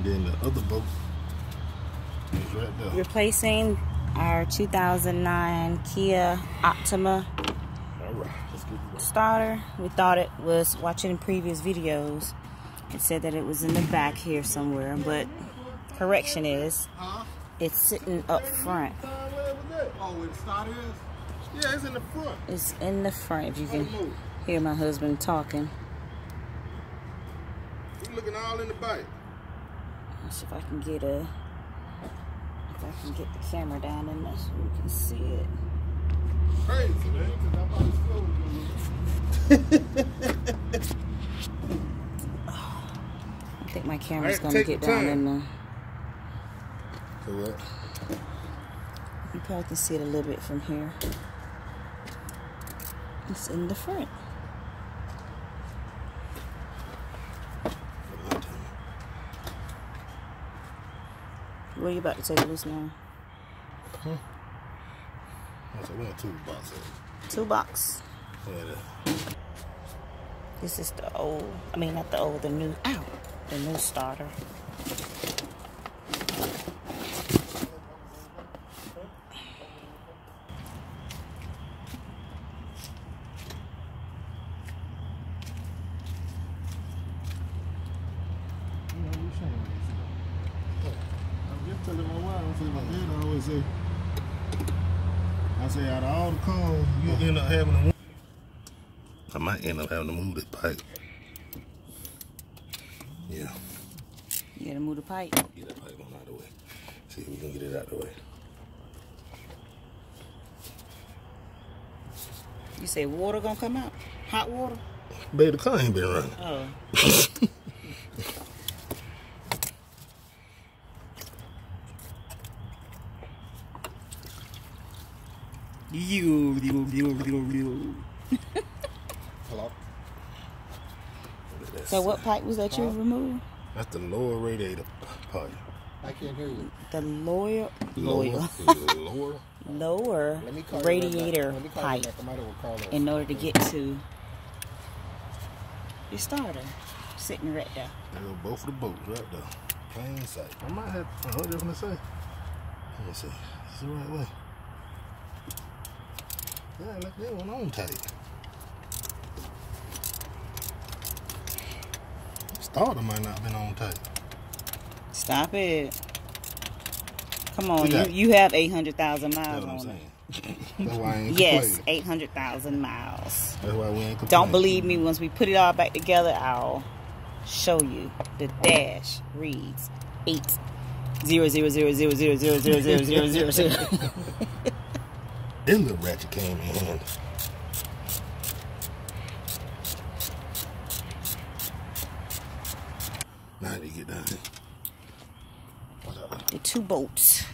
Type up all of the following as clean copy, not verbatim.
And then the other bolt is right there. Replacing our 2009 Kia Optima starter. We thought it was, watching previous videos, it said that it was in the back here somewhere, but correction is it's sitting up front. Oh, where the starter is? Yeah, it's in the front. It's in the front. If you can hear my husband talking. He's looking all in the bike. Let's see if I can get the camera down in there so you can see it. Crazy, man. I think my camera's gonna get down in there. So what? You probably can see it a little bit from here. It's in the front. Where are you about to take this now? Huh? I said, where 2 boxes? 2 box. Yeah. This is the old, I mean not the old, the new starter. I say out of all the cars, you end up having to move. I might end up having to move this pipe. Yeah. You gotta move the pipe. Get that pipe on out of the way. See if we can get it out of the way. You say water gonna come out? Hot water? Baby, the car ain't been running. Oh. Hello? So what pipe was that you removed? That's the lower radiator pipe. I can't hear you. The lower radiator pipe in order to get to your starter. Sitting right there. There go both of the bolts right there. Plain sight. I might have, what was I gonna say? Let me see. Is the right way? Yeah, look, that one on tight. Starter might not have been on tight. Stop it. Come on, you have 800,000 miles on it. That's why I ain't yes, 800,000 miles. That's why we ain't complaining. Don't believe me, once we put it all back together, I'll show you. The dash reads 80000000000. Then the ratchet came in. Now they get down here. The 2 bolts.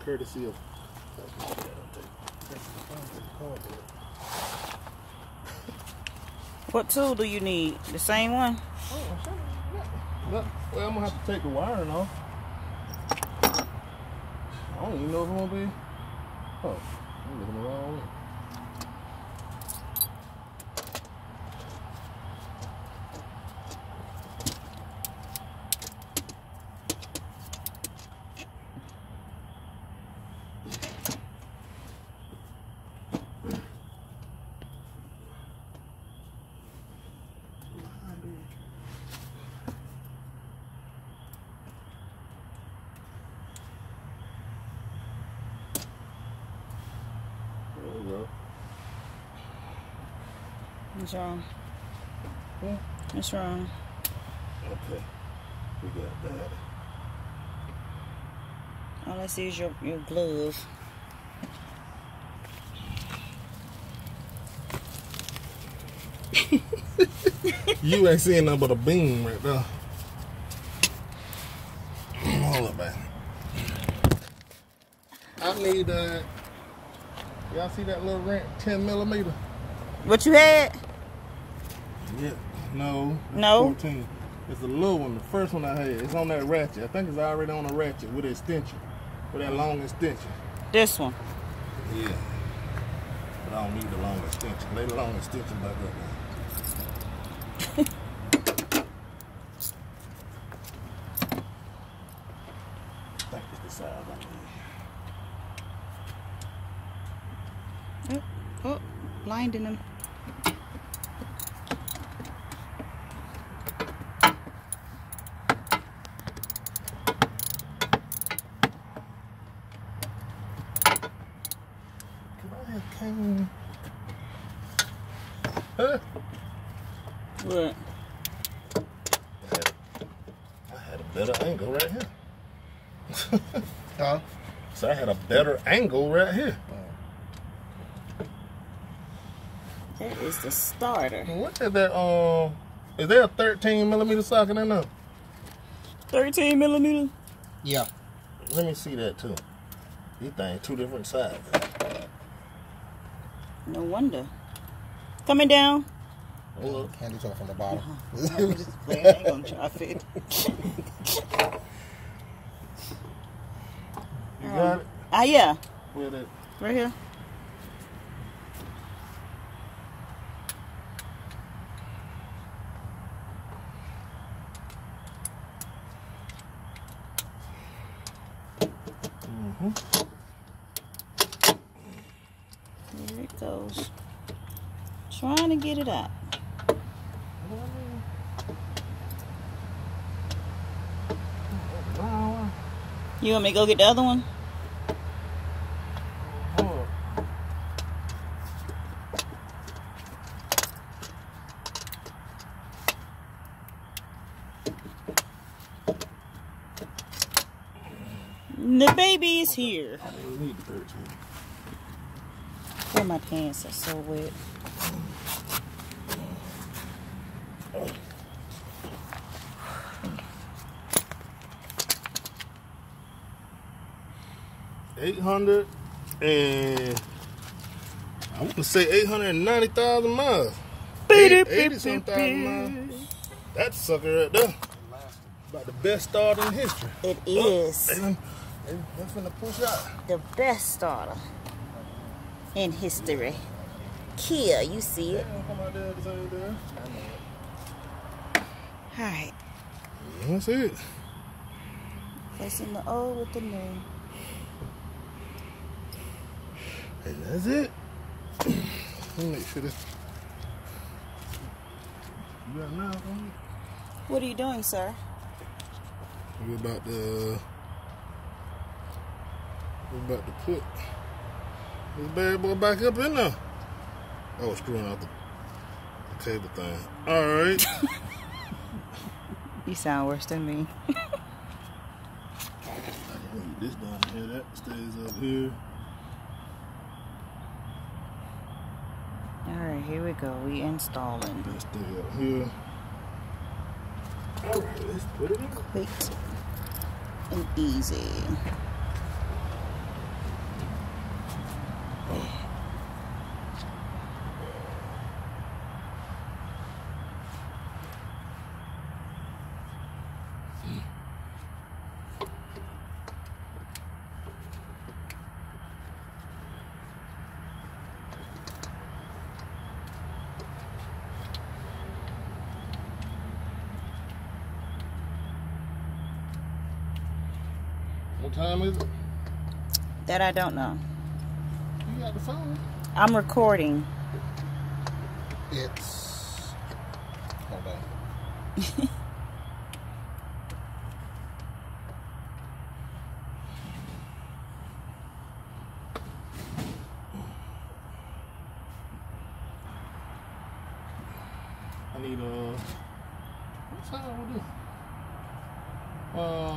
Courtesy of. What tool do you need? The same one? Well, I'm gonna have to take the wiring off. I don't even know if I'm gonna be. Oh, I'm looking the wrong way. What's wrong? Hmm? What's wrong? Okay, we got that. All I see is your glove. You ain't seeing nothing but a beam right there. Hold up, man. I need y'all see that little wrench, 10mm? What you had? Yeah. No. No. 14. It's the little one, the first one I had. It's on that ratchet. I think it's already on a ratchet with an extension. With that long extension. This one. Yeah. But I don't need the long extension. Lay the long extension back up now. I think it's the size I need. Oh, blinding him. Huh? What? I had a better angle right here. Huh? So I had a better angle right here. That is the starter. What is that? Is there a 13mm socket in there? 13mm? Yeah. Let me see that too. These things two different sizes. No wonder. Coming down. Look. Candy's off on the bottom. I'm just playing. I ain't gonna try to fit. You got it? Yeah. Where that? Right here. There it goes. Trying to get it out. You want me to go get the other one? The baby is here. I don't need the 13. Oh, my pants are so wet. $800 and I want to say 890,000 miles. 80-some thousand miles. That sucker right there. About the best starter in history. It is They're finna push out. the best starter in history. Kia, you see it. Alright. That's it. Placing the O with the new. And that's it. Let me make sure this. You got enough on it? What are you doing, sir? We're about to put this bad boy back up in there. Oh, screwing out the cable thing. All right. You sound worse than me. This down here, that stays up here. Alright, here we go. We installing. That stay up here. All right, let's put it in. Quick and easy. What time is it? That I don't know. You got the phone. I'm recording. It's... Hold on. I need what time we do?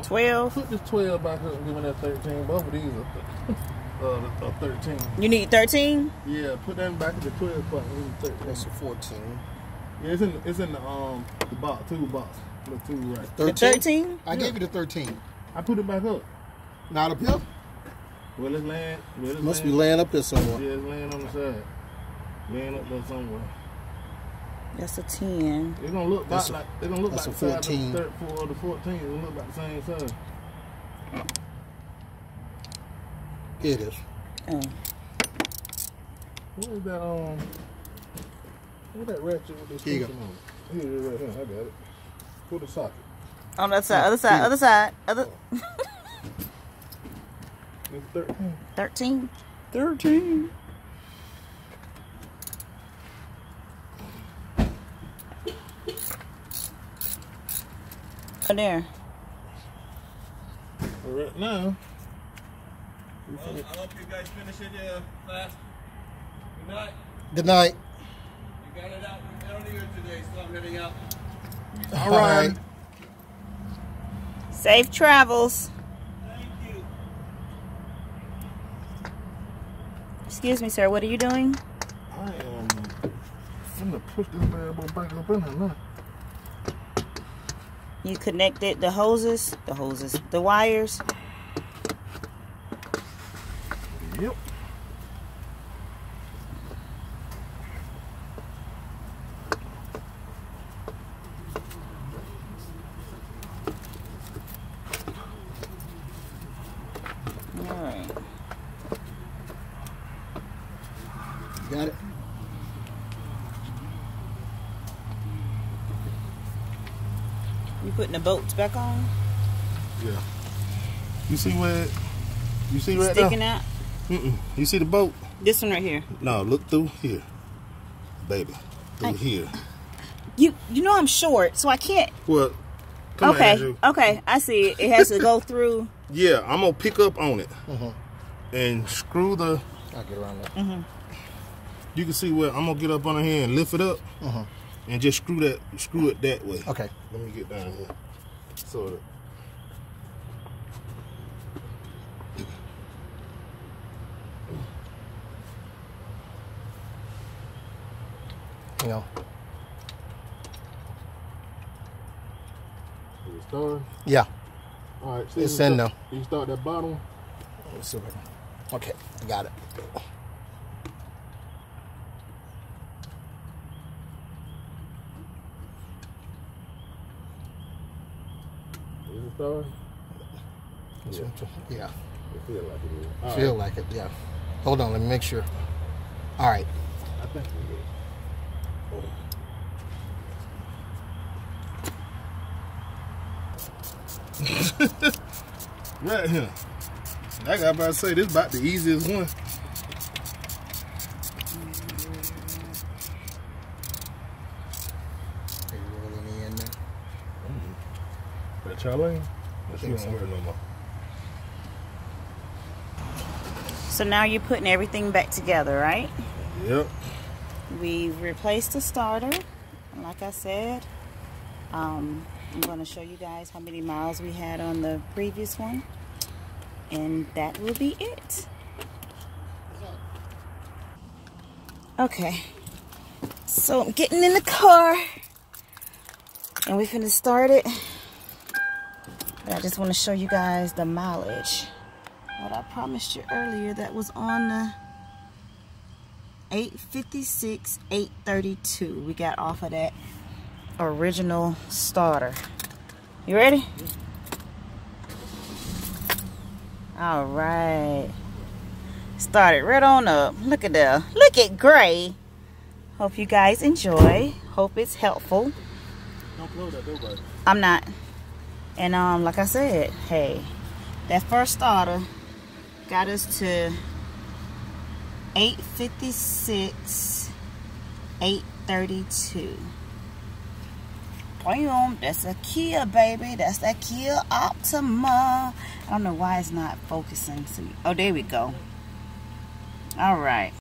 12. Put this 12 back up and give me that 13. Both of these are 13. You need 13? Yeah, put that back in the 12 spot. That's a 14. Yeah, it's in the box, tool box. The tool right. 13? The 13? I gave you the 13. I put it back up. Not up here? Well, it's laying. Must be laying up there somewhere. Yeah, it's laying on the side. Laying up there somewhere. That's a 10. It's gonna look That's like it's gonna look that's like a the size 14. of the 34 or the 14. It'll look like the same size. It is. Oh. What is that? What that ratchet with this Here you thing on? Here it is right here. I got it. Pull the socket. On the other side, other side, other side, other. It's 13. 13. 13. Oh, there. Right now. Well, I hope you guys finish it fast. Good night. Good night. You got it out earlier today, so I'm heading out. All right. Safe travels. Thank you. Excuse me, sir. What are you doing? I am finna push this bad boy back up in here now. You connected the hoses, the wires. Yep. All right. Got it? You putting the bolts back on? Yeah. You see where? You see right Sticking now? out? You see the boat? This one right here. No, look through here, baby. Through here. You know I'm short, so I can't. Well, come on, Okay, Andrew. okay, I see it. It has to go through. Yeah, I'm gonna pick up on it and screw the. I'll get around that. You can see where I'm gonna get up on here and lift it up, and just screw it that way. Okay. Let me get down here. Sort of. You know. Is it started? Yeah. All right. See, It's you in start- now. You start that bottom one. Let's see if I can. Okay, I got it. Is it started? Yeah. It feel like it is. All Feel right. like it, yeah. Hold on, let me make sure. All right. I think we did. Right here. I got about to say this about the easiest one. Are you rolling me in there? That Charlene? But she think don't so. wear no more. So now you're putting everything back together, right? Yep. We replaced the starter. And like I said, I'm going to show you guys how many miles we had on the previous one. And that will be it. Okay. So I'm getting in the car. And we finna start it. But I just want to show you guys the mileage. What I promised you earlier, that was on the 856, 832. We got off of that original starter. You ready? All right. Start it right on up. Look at that. Look at Gray. Hope you guys enjoy. Hope it's helpful. Don't close that door, buddy. I'm not. And like I said, hey, that first starter got us to 856, 832. Boom, that's a Kia, baby. That's that Kia Optima. I don't know why it's not focusing. Oh, there we go. All right.